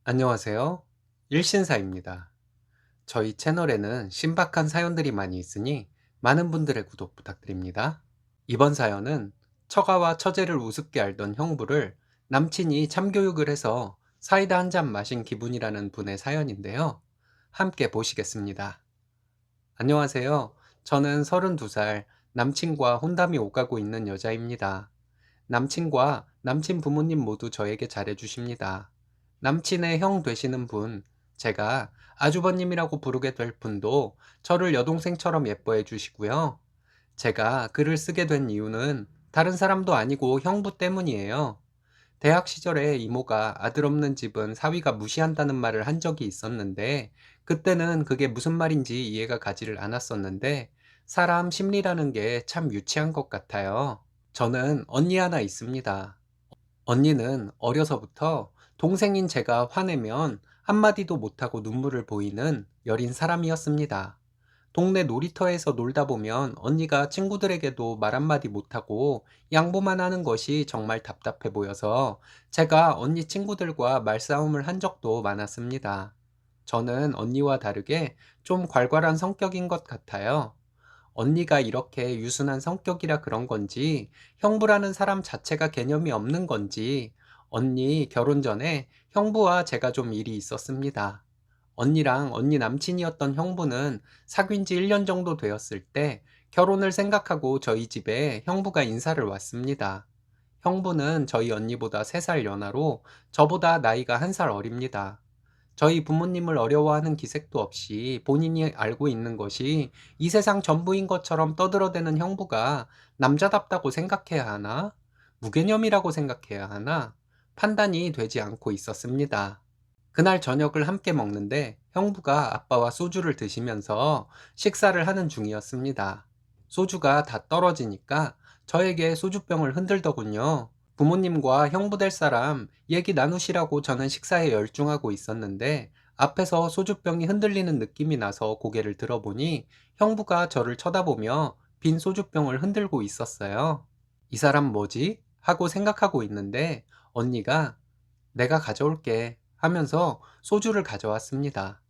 안녕하세요. 일신사입니다. 저희 채널에는 신박한 사연들이 많이 있으니 많은 분들의 구독 부탁드립니다. 이번 사연은 처가와 처제를 우습게 알던 형부를 남친이 참교육을 해서 사이다 한 잔 마신 기분이라는 분의 사연인데요. 함께 보시겠습니다. 안녕하세요. 저는 32살 남친과 혼담이 오가고 있는 여자입니다. 남친과 남친 부모님 모두 저에게 잘해주십니다. 남친의 형 되시는 분, 제가 아주버님이라고 부르게 될 분도 저를 여동생처럼 예뻐해 주시고요. 제가 글을 쓰게 된 이유는 다른 사람도 아니고 형부 때문이에요. 대학 시절에 이모가 아들 없는 집은 사위가 무시한다는 말을 한 적이 있었는데, 그때는 그게 무슨 말인지 이해가 가지를 않았었는데, 사람 심리라는 게 참 유치한 것 같아요. 저는 언니 하나 있습니다. 언니는 어려서부터 동생인 제가 화내면 한마디도 못하고 눈물을 보이는 여린 사람이었습니다. 동네 놀이터에서 놀다 보면 언니가 친구들에게도 말 한마디 못하고 양보만 하는 것이 정말 답답해 보여서 제가 언니 친구들과 말싸움을 한 적도 많았습니다. 저는 언니와 다르게 좀 괄괄한 성격인 것 같아요. 언니가 이렇게 유순한 성격이라 그런 건지, 형부라는 사람 자체가 개념이 없는 건지, 언니 결혼 전에 형부와 제가 좀 일이 있었습니다. 언니랑 언니 남친이었던 형부는 사귄 지 1년 정도 되었을 때 결혼을 생각하고 저희 집에 형부가 인사를 왔습니다. 형부는 저희 언니보다 3살 연하로 저보다 나이가 1살 어립니다. 저희 부모님을 어려워하는 기색도 없이 본인이 알고 있는 것이 이 세상 전부인 것처럼 떠들어대는 형부가 남자답다고 생각해야 하나? 무개념이라고 생각해야 하나? 판단이 되지 않고 있었습니다. 그날 저녁을 함께 먹는데 형부가 아빠와 소주를 드시면서 식사를 하는 중이었습니다. 소주가 다 떨어지니까 저에게 소주병을 흔들더군요. 부모님과 형부 될 사람 얘기 나누시라고 저는 식사에 열중하고 있었는데 앞에서 소주병이 흔들리는 느낌이 나서 고개를 들어보니 형부가 저를 쳐다보며 빈 소주병을 흔들고 있었어요. 이 사람 뭐지? 하고 생각하고 있는데 언니가 내가 가져올게 하면서 소주를 가져왔습니다.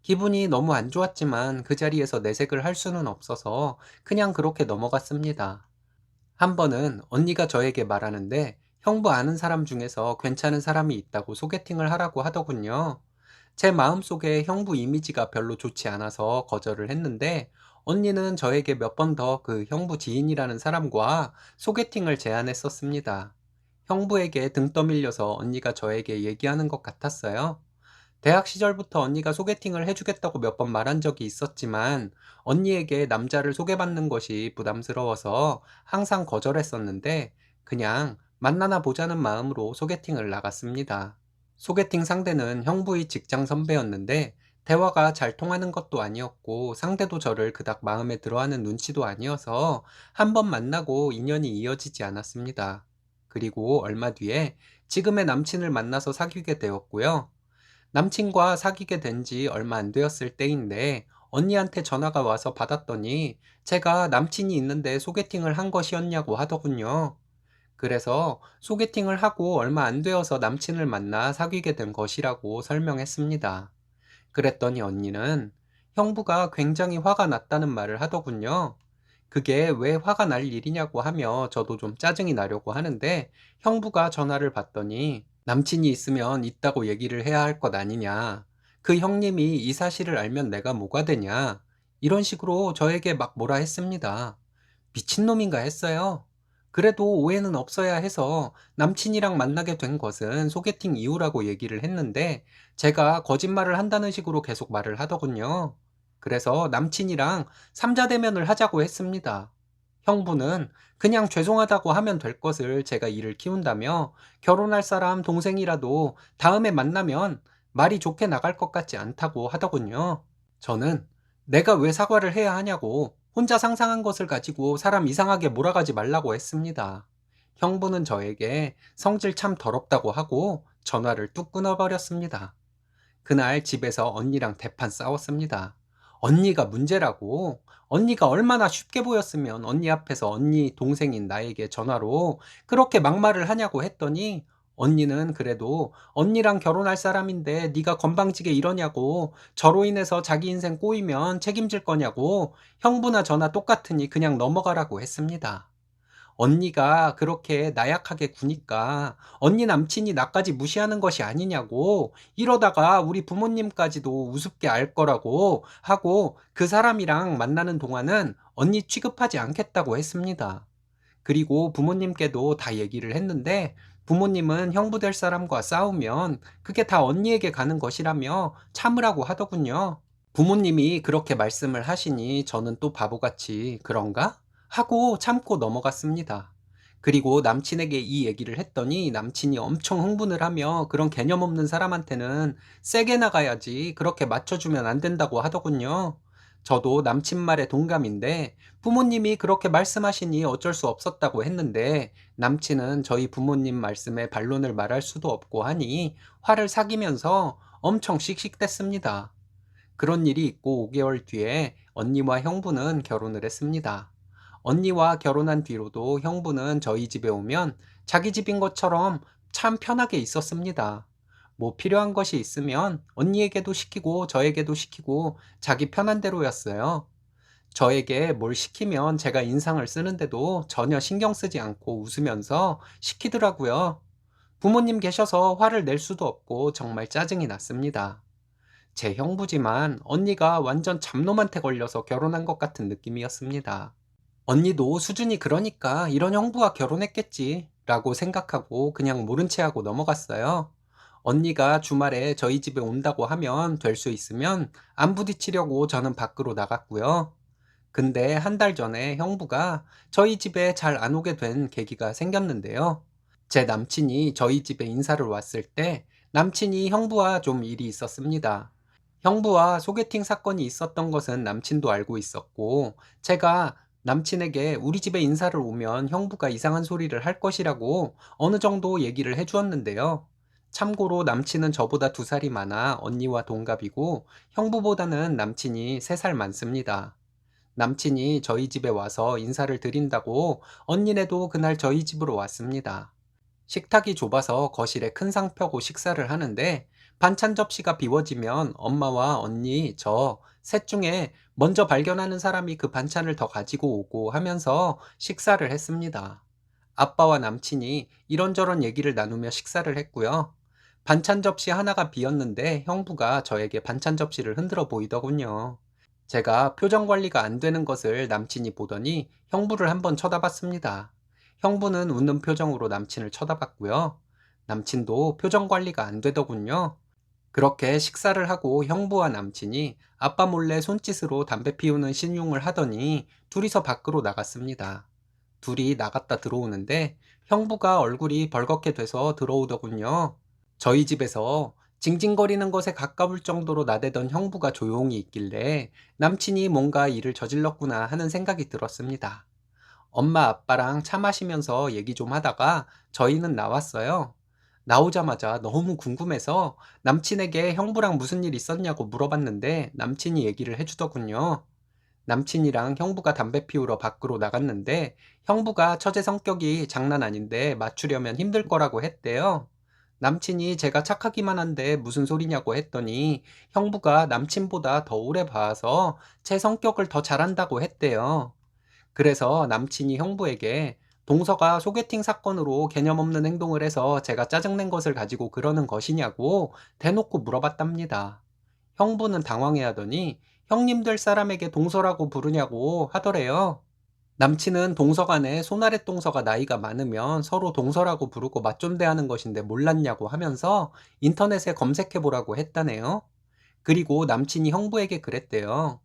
기분이 너무 안 좋았지만 그 자리에서 내색을 할 수는 없어서 그냥 그렇게 넘어갔습니다. 한 번은 언니가 저에게 말하는데 형부 아는 사람 중에서 괜찮은 사람이 있다고 소개팅을 하라고 하더군요. 제 마음속에 형부 이미지가 별로 좋지 않아서 거절을 했는데 언니는 저에게 몇 번 더 그 형부 지인이라는 사람과 소개팅을 제안했었습니다. 형부에게 등 떠밀려서 언니가 저에게 얘기하는 것 같았어요. 대학 시절부터 언니가 소개팅을 해주겠다고 몇 번 말한 적이 있었지만 언니에게 남자를 소개받는 것이 부담스러워서 항상 거절했었는데 그냥 만나나 보자는 마음으로 소개팅을 나갔습니다. 소개팅 상대는 형부의 직장 선배였는데 대화가 잘 통하는 것도 아니었고 상대도 저를 그닥 마음에 들어하는 눈치도 아니어서 한 번 만나고 인연이 이어지지 않았습니다. 그리고 얼마 뒤에 지금의 남친을 만나서 사귀게 되었고요. 남친과 사귀게 된 지 얼마 안 되었을 때인데 언니한테 전화가 와서 받았더니 제가 남친이 있는데 소개팅을 한 것이었냐고 하더군요. 그래서 소개팅을 하고 얼마 안 되어서 남친을 만나 사귀게 된 것이라고 설명했습니다. 그랬더니 언니는 형부가 굉장히 화가 났다는 말을 하더군요. 그게 왜 화가 날 일이냐고 하며 저도 좀 짜증이 나려고 하는데 형부가 전화를 받더니 남친이 있으면 있다고 얘기를 해야 할 것 아니냐. 그 형님이 이 사실을 알면 내가 뭐가 되냐. 이런 식으로 저에게 막 뭐라 했습니다. 미친놈인가 했어요. 그래도 오해는 없어야 해서 남친이랑 만나게 된 것은 소개팅 이후라고 얘기를 했는데 제가 거짓말을 한다는 식으로 계속 말을 하더군요. 그래서 남친이랑 삼자 대면을 하자고 했습니다. 형부는 그냥 죄송하다고 하면 될 것을 제가 일을 키운다며 결혼할 사람 동생이라도 다음에 만나면 말이 좋게 나갈 것 같지 않다고 하더군요. 저는 내가 왜 사과를 해야 하냐고 혼자 상상한 것을 가지고 사람 이상하게 몰아가지 말라고 했습니다. 형부는 저에게 성질 참 더럽다고 하고 전화를 뚝 끊어버렸습니다. 그날 집에서 언니랑 대판 싸웠습니다. 언니가 문제라고. 언니가 얼마나 쉽게 보였으면 언니 앞에서 언니 동생인 나에게 전화로 그렇게 막말을 하냐고 했더니 언니는 그래도 언니랑 결혼할 사람인데 네가 건방지게 이러냐고, 저로 인해서 자기 인생 꼬이면 책임질 거냐고, 형부나 저나 똑같으니 그냥 넘어가라고 했습니다. 언니가 그렇게 나약하게 구니까 언니 남친이 나까지 무시하는 것이 아니냐고, 이러다가 우리 부모님까지도 우습게 알 거라고 하고 그 사람이랑 만나는 동안은 언니 취급하지 않겠다고 했습니다. 그리고 부모님께도 다 얘기를 했는데 부모님은 형부 될 사람과 싸우면 그게 다 언니에게 가는 것이라며 참으라고 하더군요. 부모님이 그렇게 말씀을 하시니 저는 또 바보같이 그런가? 하고 참고 넘어갔습니다. 그리고 남친에게 이 얘기를 했더니 남친이 엄청 흥분을 하며 그런 개념 없는 사람한테는 세게 나가야지 그렇게 맞춰주면 안 된다고 하더군요. 저도 남친 말에 동감인데 부모님이 그렇게 말씀하시니 어쩔 수 없었다고 했는데 남친은 저희 부모님 말씀에 반론을 말할 수도 없고 하니 화를 사기면서 엄청 씩씩댔습니다. 그런 일이 있고 5개월 뒤에 언니와 형부는 결혼을 했습니다. 언니와 결혼한 뒤로도 형부는 저희 집에 오면 자기 집인 것처럼 참 편하게 있었습니다. 뭐 필요한 것이 있으면 언니에게도 시키고 저에게도 시키고 자기 편한 대로였어요. 저에게 뭘 시키면 제가 인상을 쓰는데도 전혀 신경 쓰지 않고 웃으면서 시키더라고요. 부모님 계셔서 화를 낼 수도 없고 정말 짜증이 났습니다. 제 형부지만 언니가 완전 잡놈한테 걸려서 결혼한 것 같은 느낌이었습니다. 언니도 수준이 그러니까 이런 형부와 결혼했겠지 라고 생각하고 그냥 모른 채 하고 넘어갔어요. 언니가 주말에 저희 집에 온다고 하면 될 수 있으면 안 부딪히려고 저는 밖으로 나갔고요. 근데 한 달 전에 형부가 저희 집에 잘 안 오게 된 계기가 생겼는데요. 제 남친이 저희 집에 인사를 왔을 때 남친이 형부와 좀 일이 있었습니다. 형부와 소개팅 사건이 있었던 것은 남친도 알고 있었고, 제가 남친에게 우리 집에 인사를 오면 형부가 이상한 소리를 할 것이라고 어느 정도 얘기를 해주었는데요. 참고로 남친은 저보다 2살이 많아 언니와 동갑이고, 형부보다는 남친이 3살 많습니다. 남친이 저희 집에 와서 인사를 드린다고 언니네도 그날 저희 집으로 왔습니다. 식탁이 좁아서 거실에 큰 상 펴고 식사를 하는데 반찬 접시가 비워지면 엄마와 언니, 저 셋 중에 먼저 발견하는 사람이 그 반찬을 더 가지고 오고 하면서 식사를 했습니다. 아빠와 남친이 이런저런 얘기를 나누며 식사를 했고요. 반찬 접시 하나가 비었는데 형부가 저에게 반찬 접시를 흔들어 보이더군요. 제가 표정 관리가 안 되는 것을 남친이 보더니 형부를 한번 쳐다봤습니다. 형부는 웃는 표정으로 남친을 쳐다봤고요. 남친도 표정 관리가 안 되더군요. 그렇게 식사를 하고 형부와 남친이 아빠 몰래 손짓으로 담배 피우는 신용을 하더니 둘이서 밖으로 나갔습니다. 둘이 나갔다 들어오는데 형부가 얼굴이 벌겋게 돼서 들어오더군요. 저희 집에서 징징거리는 것에 가까울 정도로 나대던 형부가 조용히 있길래 남친이 뭔가 일을 저질렀구나 하는 생각이 들었습니다. 엄마 아빠랑 차 마시면서 얘기 좀 하다가 저희는 나왔어요. 나오자마자 너무 궁금해서 남친에게 형부랑 무슨 일 있었냐고 물어봤는데 남친이 얘기를 해주더군요. 남친이랑 형부가 담배 피우러 밖으로 나갔는데 형부가 처제 성격이 장난 아닌데 맞추려면 힘들 거라고 했대요. 남친이 제가 착하기만 한데 무슨 소리냐고 했더니 형부가 남친보다 더 오래 봐서 제 성격을 더 잘한다고 했대요. 그래서 남친이 형부에게 동서가 소개팅 사건으로 개념 없는 행동을 해서 제가 짜증낸 것을 가지고 그러는 것이냐고 대놓고 물어봤답니다. 형부는 당황해하더니 형님 될 사람에게 동서라고 부르냐고 하더래요. 남친은 동서간에 손아래 동서가 나이가 많으면 서로 동서라고 부르고 맞존대하는 것인데 몰랐냐고 하면서 인터넷에 검색해보라고 했다네요. 그리고 남친이 형부에게 그랬대요.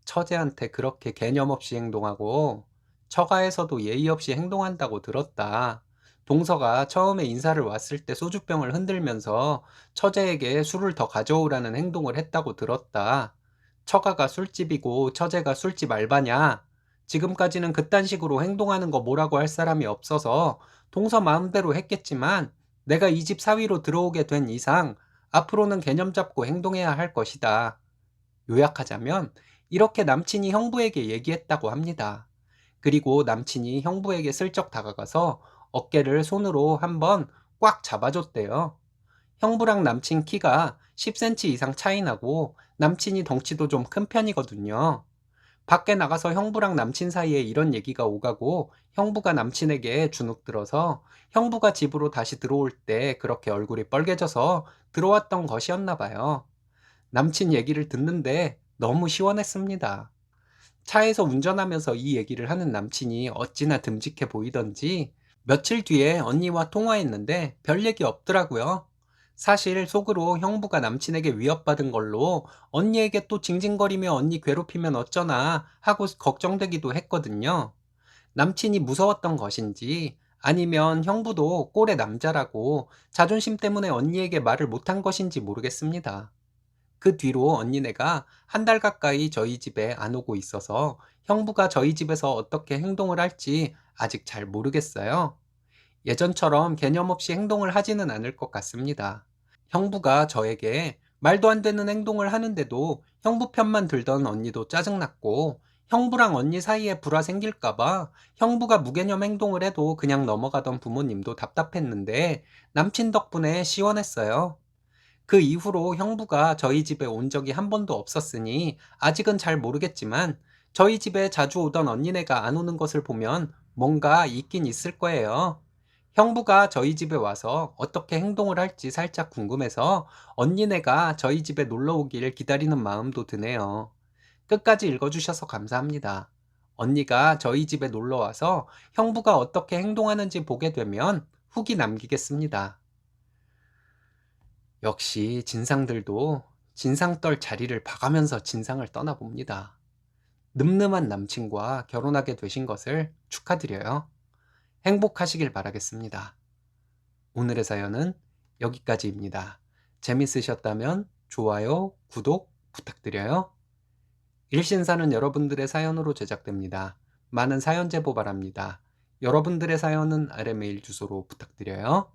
처제한테 그렇게 개념 없이 행동하고 처가에서도 예의 없이 행동한다고 들었다. 동서가 처음에 인사를 왔을 때 소주병을 흔들면서 처제에게 술을 더 가져오라는 행동을 했다고 들었다. 처가가 술집이고 처제가 술집 알바냐? 지금까지는 그딴 식으로 행동하는 거 뭐라고 할 사람이 없어서 동서 마음대로 했겠지만 내가 이 집 사위로 들어오게 된 이상 앞으로는 개념 잡고 행동해야 할 것이다. 요약하자면 이렇게 남친이 형부에게 얘기했다고 합니다. 그리고 남친이 형부에게 슬쩍 다가가서 어깨를 손으로 한번 꽉 잡아줬대요. 형부랑 남친 키가 10cm 이상 차이 나고 남친이 덩치도 좀 큰 편이거든요. 밖에 나가서 형부랑 남친 사이에 이런 얘기가 오가고 형부가 남친에게 주눅 들어서 형부가 집으로 다시 들어올 때 그렇게 얼굴이 빨개져서 들어왔던 것이었나 봐요. 남친 얘기를 듣는데 너무 시원했습니다. 차에서 운전하면서 이 얘기를 하는 남친이 어찌나 듬직해 보이던지 며칠 뒤에 언니와 통화했는데 별 얘기 없더라고요. 사실 속으로 형부가 남친에게 위협받은 걸로 언니에게 또 징징거리며 언니 괴롭히면 어쩌나 하고 걱정되기도 했거든요. 남친이 무서웠던 것인지 아니면 형부도 꼴의 남자라고 자존심 때문에 언니에게 말을 못한 것인지 모르겠습니다. 그 뒤로 언니네가 한 달 가까이 저희 집에 안 오고 있어서 형부가 저희 집에서 어떻게 행동을 할지 아직 잘 모르겠어요. 예전처럼 개념 없이 행동을 하지는 않을 것 같습니다. 형부가 저에게 말도 안 되는 행동을 하는데도 형부 편만 들던 언니도 짜증났고, 형부랑 언니 사이에 불화 생길까봐 형부가 무개념 행동을 해도 그냥 넘어가던 부모님도 답답했는데 남친 덕분에 시원했어요. 그 이후로 형부가 저희 집에 온 적이 한 번도 없었으니 아직은 잘 모르겠지만 저희 집에 자주 오던 언니네가 안 오는 것을 보면 뭔가 있긴 있을 거예요. 형부가 저희 집에 와서 어떻게 행동을 할지 살짝 궁금해서 언니네가 저희 집에 놀러 오길 기다리는 마음도 드네요. 끝까지 읽어주셔서 감사합니다. 언니가 저희 집에 놀러 와서 형부가 어떻게 행동하는지 보게 되면 후기 남기겠습니다. 역시 진상들도 진상 떨 자리를 봐가면서 진상을 떠나봅니다. 늠름한 남친과 결혼하게 되신 것을 축하드려요. 행복하시길 바라겠습니다. 오늘의 사연은 여기까지입니다. 재밌으셨다면 좋아요, 구독 부탁드려요. 일신사는 여러분들의 사연으로 제작됩니다. 많은 사연 제보 바랍니다. 여러분들의 사연은 아래 메일 주소로 부탁드려요.